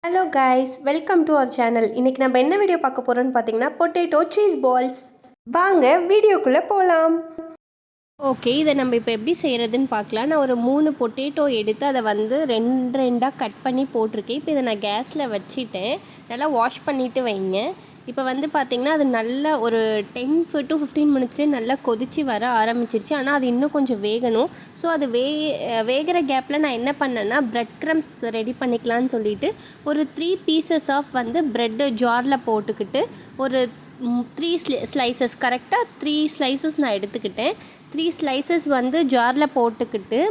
Hello guys, welcome to our channel. இன்றைக்கி நம்ம என்ன வீடியோ பார்க்க போகிறோன்னு பார்த்தீங்கன்னா பொட்டேட்டோ சீஸ் பால்ஸ். வாங்க வீடியோக்குள்ளே போகலாம். ஓகே, இதை நம்ம இப்போ எப்படி செய்கிறதுன்னு பார்க்கலாம். நான் ஒரு 3 பொட்டேட்டோ எடுத்து அதை வந்து ரெண்டாக கட் பண்ணி போட்டிருக்கேன். இப்போ இதை நான் கேஸில் வச்சுட்டேன். நல்லா வாஷ் பண்ணிவிட்டு வைங்க. இப்போ வந்து பார்த்திங்கன்னா அது நல்ல ஒரு 10 to 15 மினிட்ஸ்லேயே நல்லா கொதித்து வர ஆரம்பிச்சிருச்சு. ஆனால் அது இன்னும் கொஞ்சம் வேகணும். ஸோ அது வேகிற கேப்பில் நான் என்ன பண்ணேன்னா ப்ரெட் க்ரம்ஸ் ரெடி பண்ணிக்கலான்னு சொல்லிவிட்டு ஒரு 3 பீசஸ் ஆஃப் வந்து ப்ரெட்டு ஜாரில் போட்டுக்கிட்டு ஒரு 3 ஸ்லைசஸ் கரெக்டாக 3 ஸ்லைசஸ் நான் எடுத்துக்கிட்டேன். 3 ஸ்லைசஸ் வந்து ஜாரில் போட்டுக்கிட்டு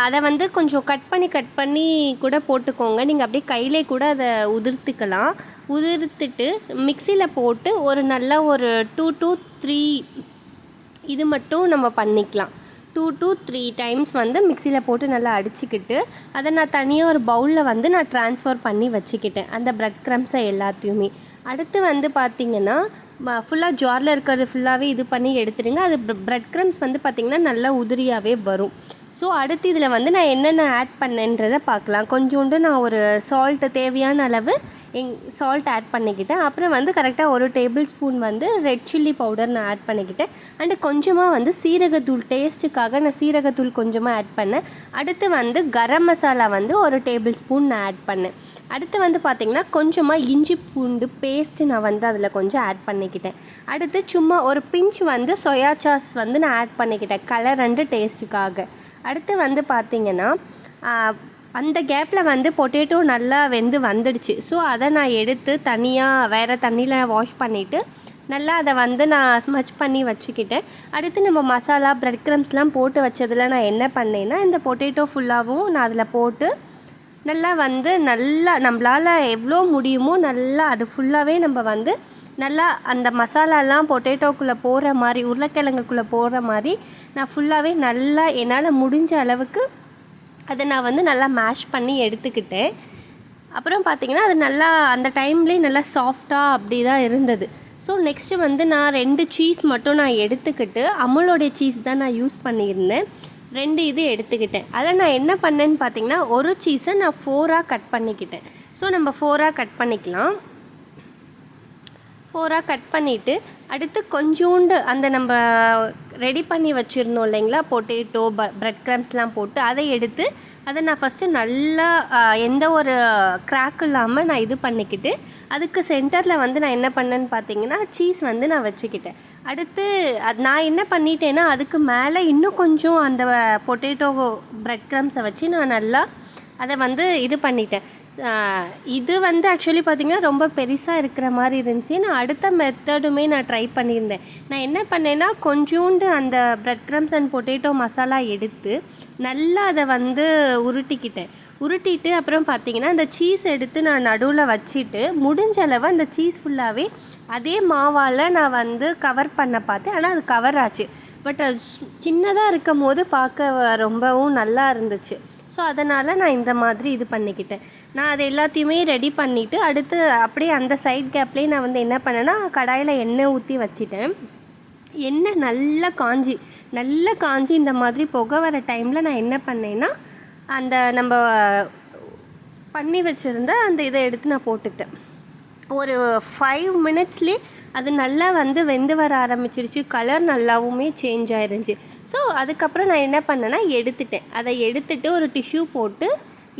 அதை வந்து கொஞ்சம் கட் பண்ணி கூட போட்டுக்கோங்க. நீங்கள் அப்படியே கையிலே கூட அதை உதிர்த்துட்டு மிக்சியில் போட்டு ஒரு நல்ல ஒரு 2 to 3 இது மட்டும் நம்ம பண்ணிக்கலாம். 2 to 3 டைம்ஸ் வந்து மிக்சியில் போட்டு நல்லா அடிச்சுக்கிட்டு அதை நான் தனியாக ஒரு பவுலில் வந்து நான் ட்ரான்ஸ்ஃபர் பண்ணி வச்சுக்கிட்டேன் அந்த ப்ரெட் க்ரம்ஸை எல்லாத்தையுமே. அடுத்து வந்து பார்த்திங்கன்னா ஃபுல்லாக ஜாரில் இருக்கிறது ஃபுல்லாகவே இது பண்ணி எடுத்துடுங்க. அது ப்ரெட் க்ரம்ஸ் வந்து பார்த்திங்கன்னா நல்லா உதிரியாகவே வரும். ஸோ அடுத்து இதில் வந்து நான் என்னென்ன ஆட் பண்ணேன்றதை பார்க்கலாம். கொஞ்சோண்டு நான் ஒரு சால்ட்டு தேவையான அளவு சால்ட் ஆட் பண்ணிக்கிட்டேன். அப்புறம் வந்து கரெக்டாக 1 டேபிள் ஸ்பூன் வந்து ரெட் சில்லி பவுடர் நான் ஆட் பண்ணிக்கிட்டேன். அண்டு கொஞ்சமாக வந்து சீரகத்தூள், டேஸ்ட்டுக்காக நான் சீரகத்தூள் கொஞ்சமாக ஆட் பண்ணேன். அடுத்து வந்து கரம் மசாலா வந்து 1 டேபிள் ஸ்பூன் நான் ஆட் பண்ணேன். அடுத்து வந்து பார்த்திங்கன்னா கொஞ்சமாக இஞ்சி பூண்டு பேஸ்ட்டு நான் வந்து அதில் கொஞ்சம் ஆட் பண்ணிக்கிட்டேன். அடுத்து சும்மா ஒரு பிஞ்ச் வந்து சோயா சாஸ் வந்து நான் ஆட் பண்ணிக்கிட்டேன் கலர் அண்டு டேஸ்ட்டுக்காக. அடுத்து வந்து பார்த்திங்கன்னா அந்த கேப்பில் வந்து பொட்டேட்டோ நல்லா வெந்து வந்துடுச்சு. ஸோ அதை நான் எடுத்து தனியாக வேறு தண்ணியில் வாஷ் பண்ணிவிட்டு நல்லா அதை வந்து நான் ஸ்மச் பண்ணி வச்சுக்கிட்டேன். அடுத்து நம்ம மசாலா ப்ரெட் க்ரம்ஸ்லாம் போட்டு வச்சதில் நான் என்ன பண்ணேன்னா இந்த பொட்டேட்டோ ஃபுல்லாகவும் நான் அதில் போட்டு நல்லா நம்மளால் எவ்வளோ முடியுமோ நல்லா அது ஃபுல்லாகவே நம்ம வந்து நல்லா அந்த மசாலாலாம் பொட்டேட்டோக்குள்ளே போகிற மாதிரி, உருளைக்கிழங்குக்குள்ளே போகிற மாதிரி நான் ஃபுல்லாகவே நல்லா என்னால் முடிஞ்ச அளவுக்கு அதை நான் வந்து நல்லா மேஷ் பண்ணி எடுத்துக்கிட்டேன். அப்புறம் பார்த்திங்கன்னா அது நல்லா அந்த டைம்லேயே நல்லா சாஃப்டாக அப்படி தான் இருந்தது. ஸோ நெக்ஸ்ட்டு வந்து நான் 2 சீஸ் மட்டும் நான் எடுத்துக்கிட்டு அமுலோடைய சீஸ் தான் நான் யூஸ் பண்ணியிருந்தேன். 2 இது எடுத்துக்கிட்டேன். அதை நான் என்ன பண்ணேன்னு பார்த்திங்கன்னா ஒரு சீஸை நான் 4ஆக கட் பண்ணிக்கிட்டேன். ஸோ நம்ம 4ஆக கட் பண்ணிக்கலாம். 4ஆக கட் பண்ணிவிட்டு அடுத்து கொஞ்சோண்டு அந்த நம்ம ரெடி பண்ணி வச்சுருந்தோம் இல்லைங்களா பொட்டேட்டோ ப்ரெட் க்ரம்ஸ்லாம் போட்டு அதை எடுத்து அதை நான் ஃபஸ்ட்டு நல்லா எந்த ஒரு க்ராக் இல்லாமல் நான் இது பண்ணிக்கிட்டு அதுக்கு சென்டரில் வந்து நான் என்ன பண்ணேன்னு பார்த்தீங்கன்னா சீஸ் வந்து நான் வச்சுக்கிட்டேன். அடுத்து நான் என்ன பண்ணிட்டேன்னா அதுக்கு மேலே இன்னும் கொஞ்சம் அந்த பொட்டேட்டோ ப்ரெட் க்ரம்ஸை வச்சு நான் நல்லா அதை வந்து இது பண்ணிட்டேன். இது வந்து ஆக்சுவலி பார்த்திங்கன்னா ரொம்ப பெருசாக இருக்கிற மாதிரி இருந்துச்சு. நான் அடுத்த மெத்தடுமே நான் ட்ரை பண்ணியிருந்தேன். நான் என்ன பண்ணேன்னா கொஞ்சோண்டு அந்த bread crumbs and potato masala எடுத்து நல்லா அதை வந்து உருட்டிட்டு அப்புறம் பார்த்திங்கன்னா அந்த சீஸ் எடுத்து நான் நடுவில் வச்சுட்டு முடிஞ்ச அளவு அந்த சீஸ் ஃபுல்லாகவே அதே மாவால் நான் வந்து கவர் பண்ண பார்த்தேன். ஆனால் அது கவர் ஆச்சு. பட் அது சின்னதாக இருக்கும் போது பார்க்க ரொம்பவும் நல்லா இருந்துச்சு. ஸோ அதனால் நான் இந்த மாதிரி இது பண்ணிக்கிட்டேன். நான் அது எல்லாத்தையுமே ரெடி பண்ணிவிட்டு அடுத்து அப்படியே அந்த சைட் கேப்லேயே நான் வந்து என்ன பண்ணேன்னா கடாயில் எண்ணெய் ஊற்றி வச்சுட்டேன். எண்ணெய் நல்லா காஞ்சி இந்த மாதிரி புகை வர டைமில் நான் என்ன பண்ணேன்னா அந்த நம்ம பண்ணி வச்சுருந்த அந்த இதை எடுத்து நான் போட்டுக்கிட்டேன். ஒரு 5 மினிட்ஸ்லேயே அது நல்லா வந்து வெந்து வர ஆரம்பிச்சிருச்சு. கலர் நல்லாவுமே சேஞ்ச் ஆயிருந்துச்சு. ஸோ அதுக்கப்புறம் நான் என்ன பண்ணேன்னா அதை எடுத்துட்டு ஒரு டிஷ்யூ போட்டு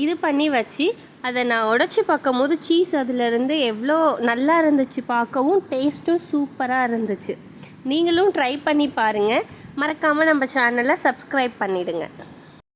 இது பண்ணி வச்சு அதை நான் உடச்சி பார்க்கும் போது சீஸ் அதிலேருந்து எவ்வளோ நல்லா இருந்துச்சு. பார்க்கவும் டேஸ்ட்டும் சூப்பராக இருந்துச்சு. நீங்களும் ட்ரை பண்ணி பாருங்கள். மறக்காமல் நம்ம சேனலை சப்ஸ்கிரைப் பண்ணிவிடுங்க.